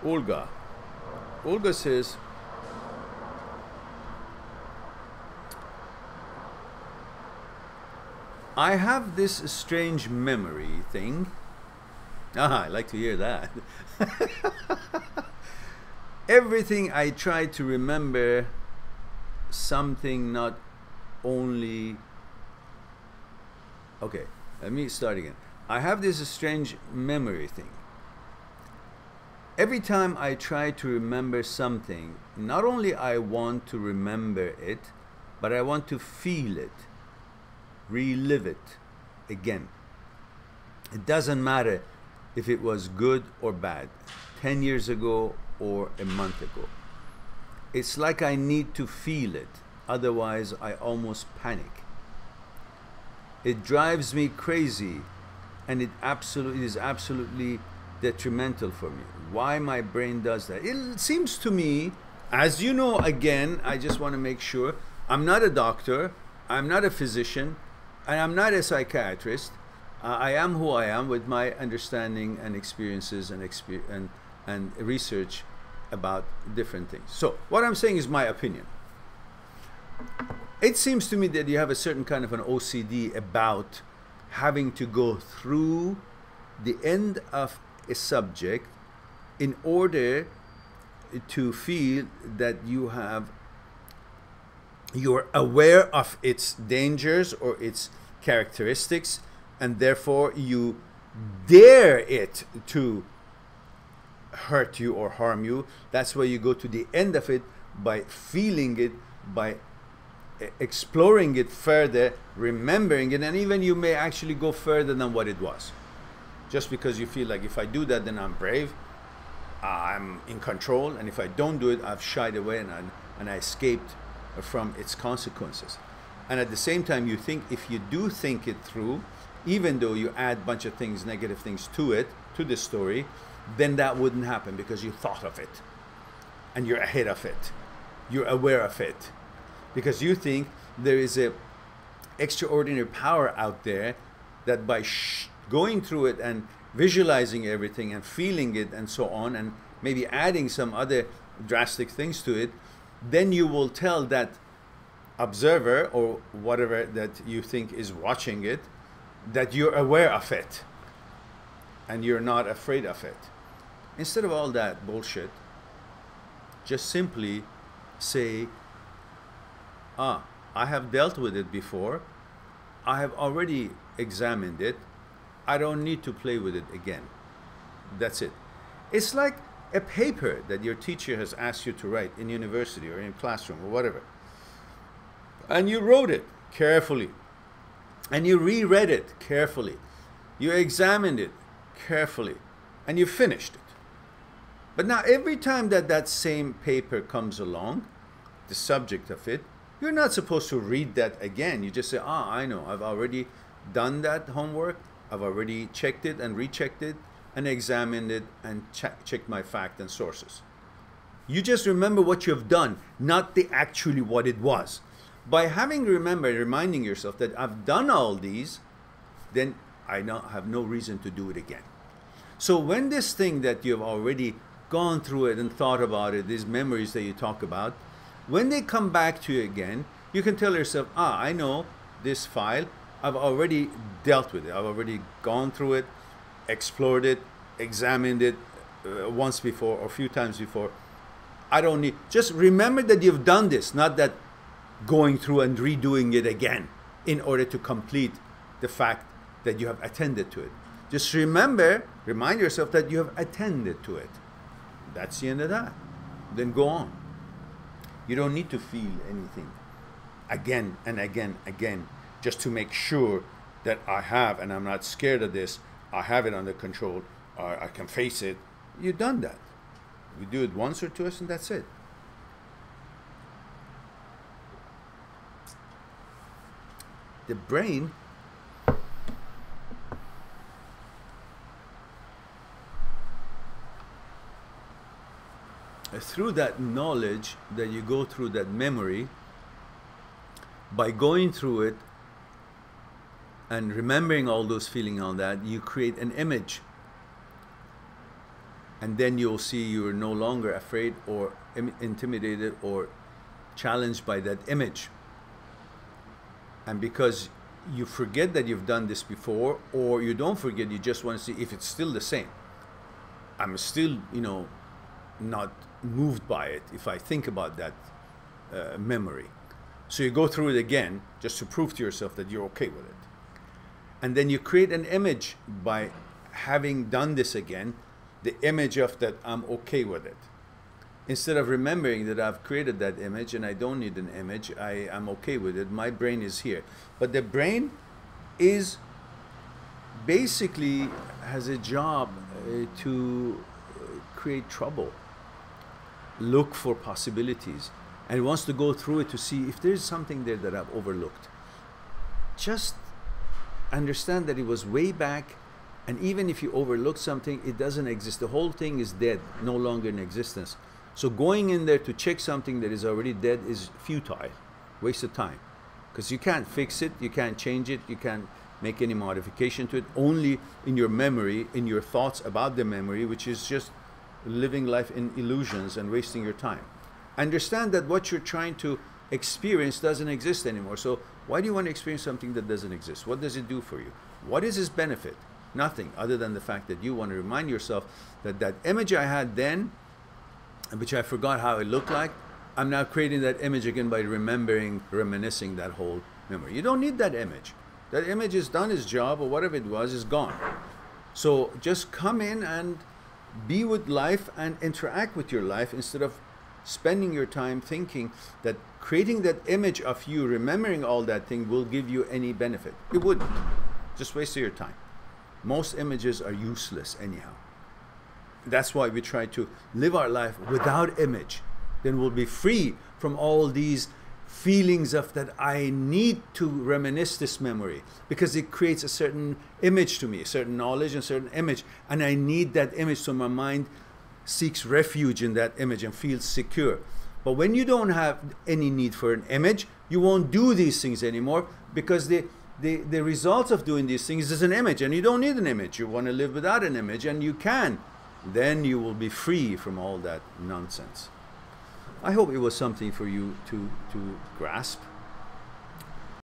Olga. Olga says, I have this strange memory thing. Ah, I like to hear that. Everything I try to remember something, not only... Okay, let me start again. I have this strange memory thing. Every time I try to remember something, not only I want to remember it, but I want to feel it, relive it again. It doesn't matter if it was good or bad, 10 years ago or a month ago. It's like I need to feel it, otherwise I almost panic. It drives me crazy, and it is absolutely detrimental for me. Why my brain does that? It seems to me, as you know, again, I just want to make sure, I'm not a doctor, I'm not a physician, and I'm not a psychiatrist. I am who I am with my understanding and experiences and research about different things. So what I'm saying is my opinion. It seems to me that you have a certain kind of an OCD about having to go through the end of a subject in order to feel that you're aware of its dangers or its characteristics, and therefore you dare it to hurt you or harm you. That's why you go to the end of it by feeling it, by exploring it further, remembering it, and even you may actually go further than what it was. Just because you feel like if I do that, then I'm brave, I'm in control, and if I don't do it, I've shied away and I escaped from its consequences. And at the same time, you think, if you do think it through, even though you add a bunch of things, negative things to it, to the story, then that wouldn't happen because you thought of it and you're ahead of it, you're aware of it, because you think there is a extraordinary power out there that by going through it and visualizing everything and feeling it and so on, and maybe adding some other drastic things to it, then you will tell that observer or whatever that you think is watching it that you're aware of it and you're not afraid of it. Instead of all that bullshit, just simply say, I have dealt with it before, I have already examined it, I don't need to play with it again. That's it. It's like a paper that your teacher has asked you to write in university or in classroom or whatever, and you wrote it carefully, and you reread it carefully, you examined it carefully, and you finished it. But now every time that that same paper comes along, the subject of it, you're not supposed to read that again. You just say, I know, I've already done that homework, I've already checked it and rechecked it and examined it and checked my fact and sources. You just remember what you have done, not the actually what it was. By reminding yourself that I've done all these, then I have no reason to do it again. So when this thing that you've already gone through it and thought about it, these memories that you talk about, when they come back to you again, you can tell yourself, I know this file, I've already dealt with it, I've already gone through it, explored it, examined it once before or a few times before. I don't need, just remember that you've done this, not that going through and redoing it again in order to complete the fact that you have attended to it. Just remind yourself that you have attended to it. That's the end of that. Then go on. You don't need to feel anything again and again, just to make sure that I have, and I'm not scared of this, I have it under control, or I can face it. You've done that. You do it once or twice and that's it. The brain through that knowledge that you go through, that memory, by going through it and remembering all those feelings on that, you create an image. And then you'll see you're no longer afraid or intimidated or challenged by that image. And because you forget that you've done this before, or you don't forget, you just want to see if it's still the same. I'm still, you know, not moved by it if I think about that memory. So you go through it again just to prove to yourself that you're okay with it. And then you create an image by having done this again, the image of that I'm okay with it. Instead of remembering that I've created that image and I don't need an image, I'm okay with it, my brain is here. But the brain is basically has a job to create trouble, look for possibilities, and it wants to go through it to see if there's something there that I've overlooked. Just understand that it was way back, and even if you overlook something, it doesn't exist. The whole thing is dead, no longer in existence. So going in there to check something that is already dead is futile, waste of time. Because you can't fix it, you can't change it, you can't make any modification to it, only in your memory, in your thoughts about the memory, which is just living life in illusions and wasting your time. Understand that what you're trying to experience doesn't exist anymore. So why do you want to experience something that doesn't exist? What does it do for you? What is its benefit? Nothing, other than the fact that you want to remind yourself that that image I had then, which I forgot how it looked like, I'm now creating that image again by remembering, reminiscing that whole memory. You don't need that image. That image has done its job, or whatever it was is gone. So just come in and be with life and interact with your life instead of spending your time thinking that creating that image of you, remembering all that thing will give you any benefit. It wouldn't. Just waste your time. Most images are useless anyhow. That's why we try to live our life without image. Then we'll be free from all these feelings of that I need to reminisce this memory because it creates a certain image to me, a certain knowledge and a certain image, and I need that image so my mind seeks refuge in that image and feels secure. But when you don't have any need for an image, you won't do these things anymore because the results of doing these things is an image, and you don't need an image. You want to live without an image, and you can. Then you will be free from all that nonsense. I hope it was something for you to grasp.